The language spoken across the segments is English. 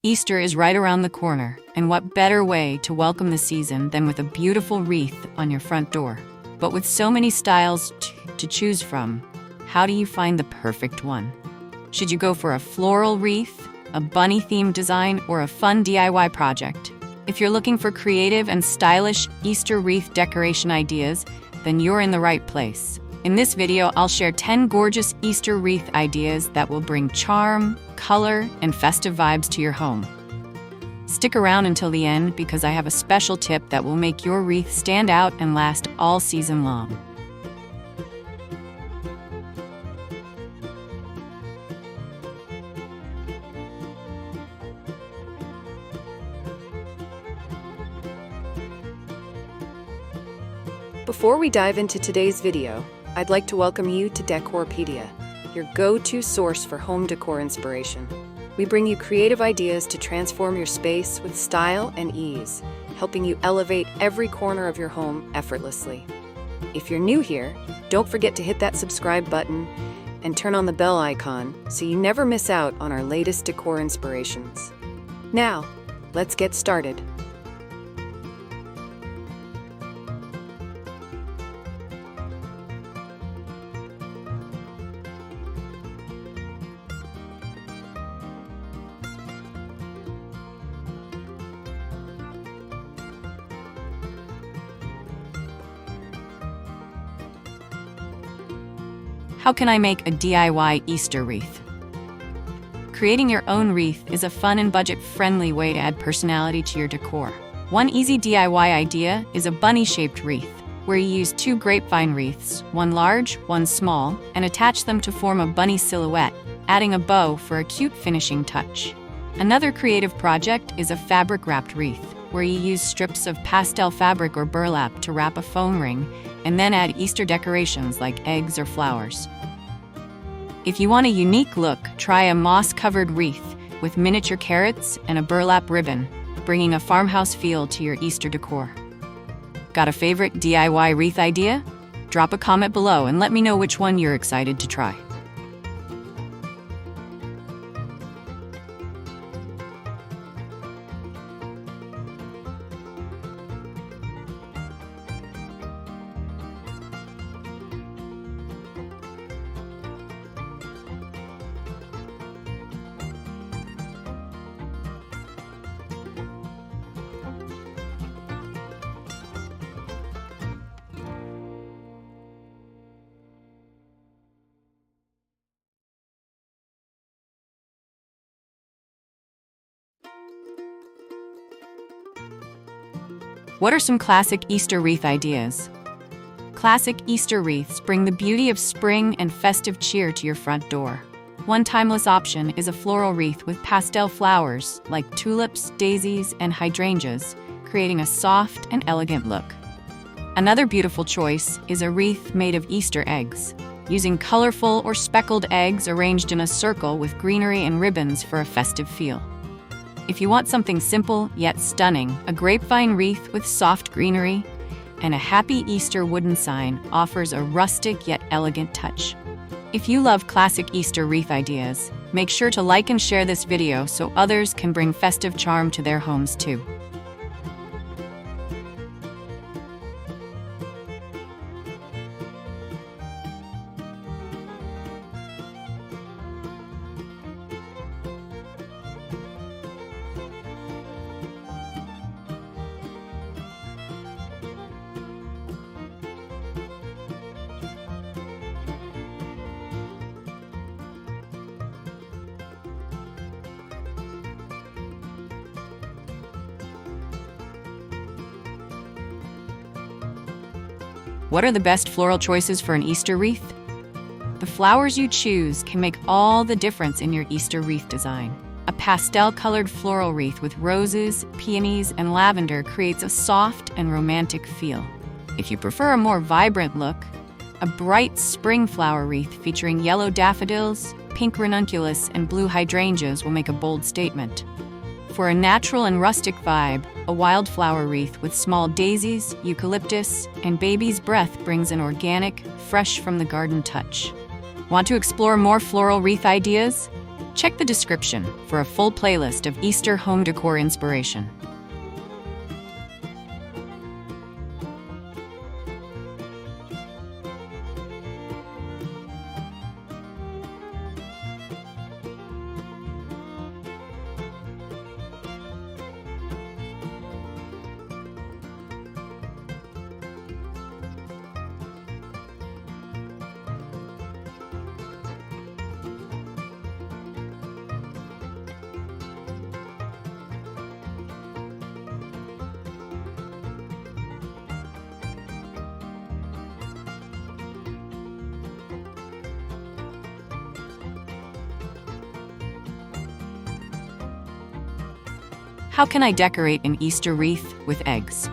Easter is right around the corner, and what better way to welcome the season than with a beautiful wreath on your front door? But with so many styles to choose from, how do you find the perfect one? Should you go for a floral wreath, a bunny-themed design, or a fun DIY project? If you're looking for creative and stylish Easter wreath decoration ideas, then you're in the right place. In this video, I'll share 10 gorgeous Easter wreath ideas that will bring charm, color, and festive vibes to your home. Stick around until the end because I have a special tip that will make your wreath stand out and last all season long. Before we dive into today's video, I'd like to welcome you to Decorpediya, your go-to source for home decor inspiration. We bring you creative ideas to transform your space with style and ease, helping you elevate every corner of your home effortlessly. If you're new here, don't forget to hit that subscribe button and turn on the bell icon so you never miss out on our latest decor inspirations. Now, let's get started. How can I make a DIY Easter wreath? Creating your own wreath is a fun and budget-friendly way to add personality to your decor. One easy DIY idea is a bunny-shaped wreath, where you use 2 grapevine wreaths, one large, one small, and attach them to form a bunny silhouette, adding a bow for a cute finishing touch. Another creative project is a fabric-wrapped wreath, where you use strips of pastel fabric or burlap to wrap a foam ring, and then add Easter decorations like eggs or flowers. If you want a unique look, try a moss-covered wreath with miniature carrots and a burlap ribbon, bringing a farmhouse feel to your Easter decor. Got a favorite DIY wreath idea? Drop a comment below and let me know which one you're excited to try. What are some classic Easter wreath ideas? Classic Easter wreaths bring the beauty of spring and festive cheer to your front door. One timeless option is a floral wreath with pastel flowers like tulips, daisies, and hydrangeas, creating a soft and elegant look. Another beautiful choice is a wreath made of Easter eggs, using colorful or speckled eggs arranged in a circle with greenery and ribbons for a festive feel. If you want something simple yet stunning, a grapevine wreath with soft greenery and a Happy Easter wooden sign offers a rustic yet elegant touch. If you love classic Easter wreath ideas, make sure to like and share this video so others can bring festive charm to their homes too. What are the best floral choices for an Easter wreath? The flowers you choose can make all the difference in your Easter wreath design. A pastel-colored floral wreath with roses, peonies, and lavender creates a soft and romantic feel. If you prefer a more vibrant look, a bright spring flower wreath featuring yellow daffodils, pink ranunculus, and blue hydrangeas will make a bold statement. For a natural and rustic vibe, a wildflower wreath with small daisies, eucalyptus, and baby's breath brings an organic, fresh from the garden touch. Want to explore more floral wreath ideas? Check the description for a full playlist of Easter home decor inspiration. How can I decorate an Easter wreath with eggs?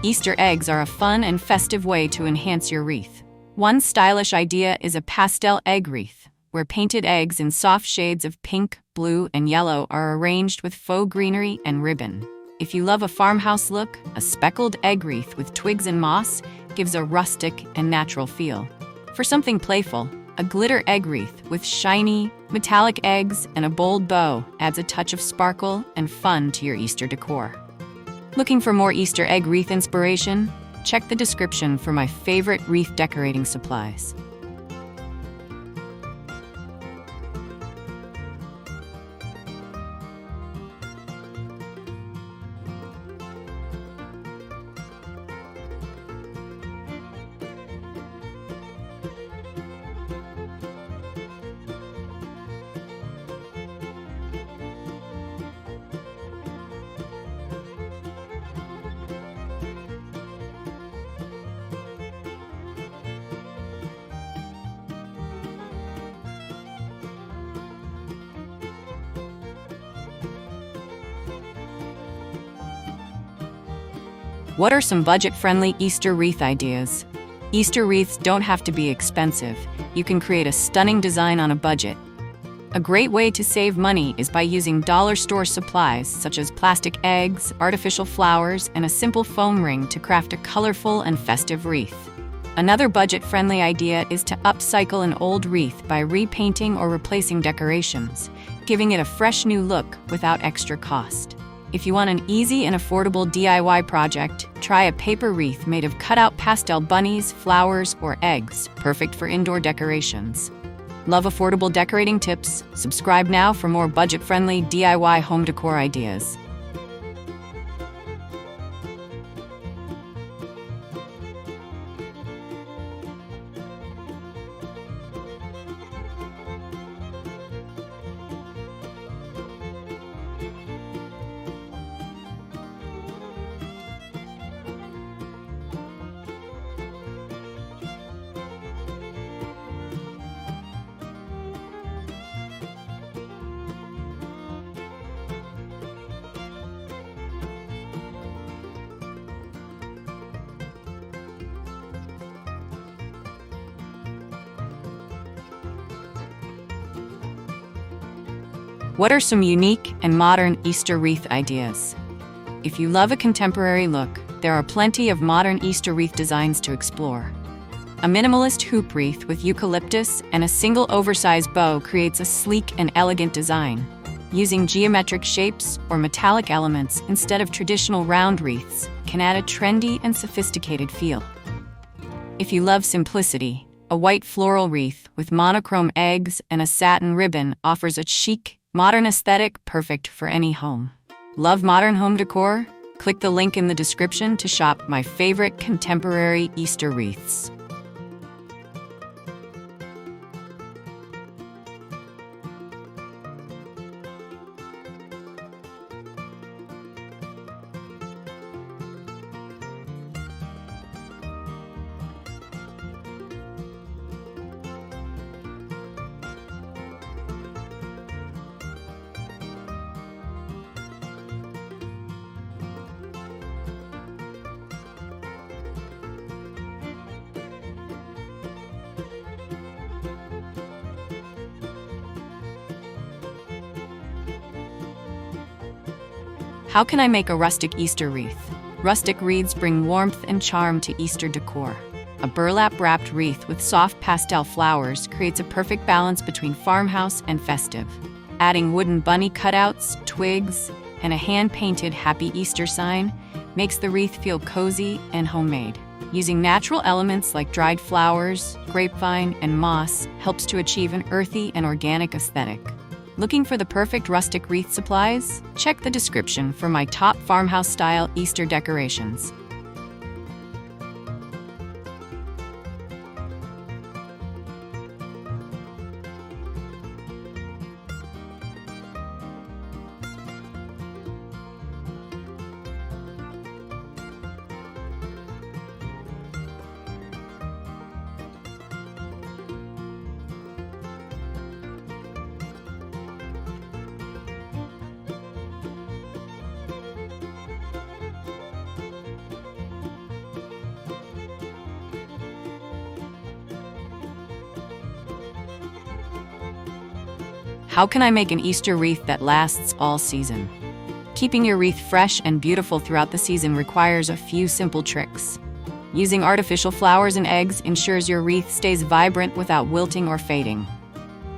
Easter eggs are a fun and festive way to enhance your wreath. One stylish idea is a pastel egg wreath, where painted eggs in soft shades of pink, blue, and yellow are arranged with faux greenery and ribbon. If you love a farmhouse look, a speckled egg wreath with twigs and moss gives a rustic and natural feel. For something playful, a glitter egg wreath with shiny, metallic eggs and a bold bow adds a touch of sparkle and fun to your Easter decor. Looking for more Easter egg wreath inspiration? Check the description for my favorite wreath decorating supplies. What are some budget-friendly Easter wreath ideas? Easter wreaths don't have to be expensive. You can create a stunning design on a budget. A great way to save money is by using dollar store supplies such as plastic eggs, artificial flowers, and a simple foam ring to craft a colorful and festive wreath. Another budget-friendly idea is to upcycle an old wreath by repainting or replacing decorations, giving it a fresh new look without extra cost. If you want an easy and affordable DIY project, try a paper wreath made of cutout pastel bunnies, flowers, or eggs, perfect for indoor decorations. Love affordable decorating tips? Subscribe now for more budget-friendly DIY home decor ideas. What are some unique and modern Easter wreath ideas? If you love a contemporary look, there are plenty of modern Easter wreath designs to explore. A minimalist hoop wreath with eucalyptus and a single oversized bow creates a sleek and elegant design. Using geometric shapes or metallic elements instead of traditional round wreaths can add a trendy and sophisticated feel. If you love simplicity, a white floral wreath with monochrome eggs and a satin ribbon offers a chic, modern aesthetic perfect for any home. Love modern home decor? Click the link in the description to shop my favorite contemporary Easter wreaths. How can I make a rustic Easter wreath? Rustic wreaths bring warmth and charm to Easter decor. A burlap-wrapped wreath with soft pastel flowers creates a perfect balance between farmhouse and festive. Adding wooden bunny cutouts, twigs, and a hand-painted Happy Easter sign makes the wreath feel cozy and homemade. Using natural elements like dried flowers, grapevine, and moss helps to achieve an earthy and organic aesthetic. Looking for the perfect rustic wreath supplies? Check the description for my top farmhouse-style Easter decorations. How can I make an Easter wreath that lasts all season? Keeping your wreath fresh and beautiful throughout the season requires a few simple tricks. Using artificial flowers and eggs ensures your wreath stays vibrant without wilting or fading.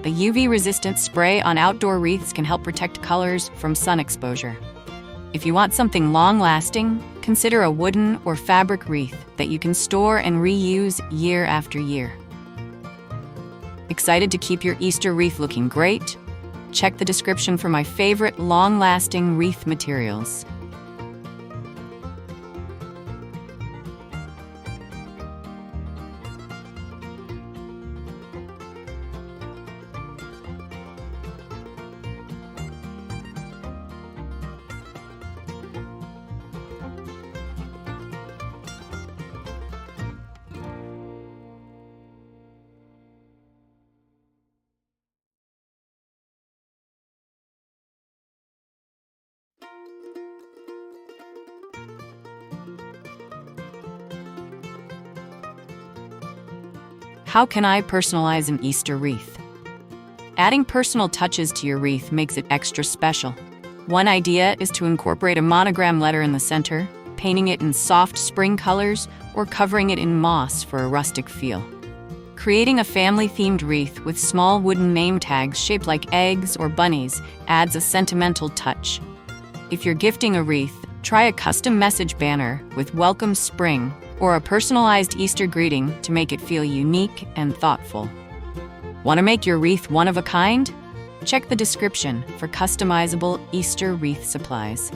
A UV-resistant spray on outdoor wreaths can help protect colors from sun exposure. If you want something long-lasting, consider a wooden or fabric wreath that you can store and reuse year after year. Excited to keep your Easter wreath looking great? Check the description for my favorite long-lasting wreath materials. How can I personalize an Easter wreath? Adding personal touches to your wreath makes it extra special. One idea is to incorporate a monogram letter in the center, painting it in soft spring colors, or covering it in moss for a rustic feel. Creating a family-themed wreath with small wooden name tags shaped like eggs or bunnies adds a sentimental touch. If you're gifting a wreath, try a custom message banner with "Welcome Spring" or a personalized Easter greeting to make it feel unique and thoughtful. Want to make your wreath one of a kind? Check the description for customizable Easter wreath supplies.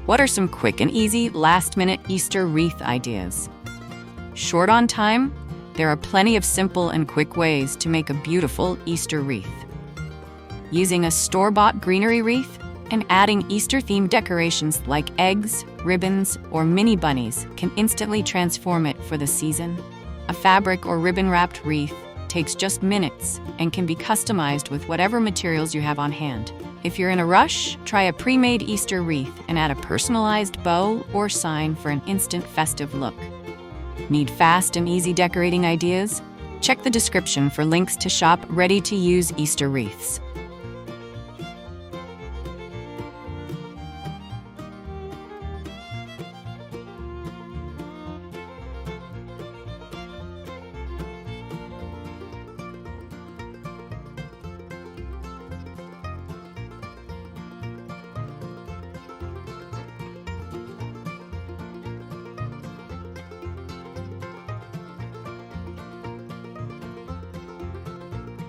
What are some quick and easy last-minute Easter wreath ideas? Short on time? There are plenty of simple and quick ways to make a beautiful Easter wreath. Using a store-bought greenery wreath and adding Easter-themed decorations like eggs, ribbons, or mini bunnies can instantly transform it for the season. A fabric or ribbon-wrapped wreath takes just minutes and can be customized with whatever materials you have on hand. If you're in a rush, try a pre-made Easter wreath and add a personalized bow or sign for an instant festive look. Need fast and easy decorating ideas? Check the description for links to shop ready-to-use Easter wreaths.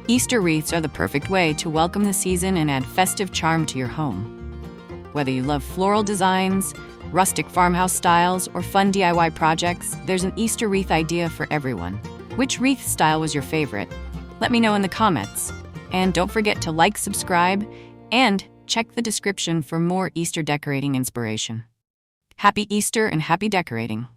Easter wreaths are the perfect way to welcome the season and add festive charm to your home. Whether you love floral designs, rustic farmhouse styles, or fun DIY projects, there's an Easter wreath idea for everyone. Which wreath style was your favorite? Let me know in the comments. And don't forget to like, subscribe, and check the description for more Easter decorating inspiration. Happy Easter and happy decorating!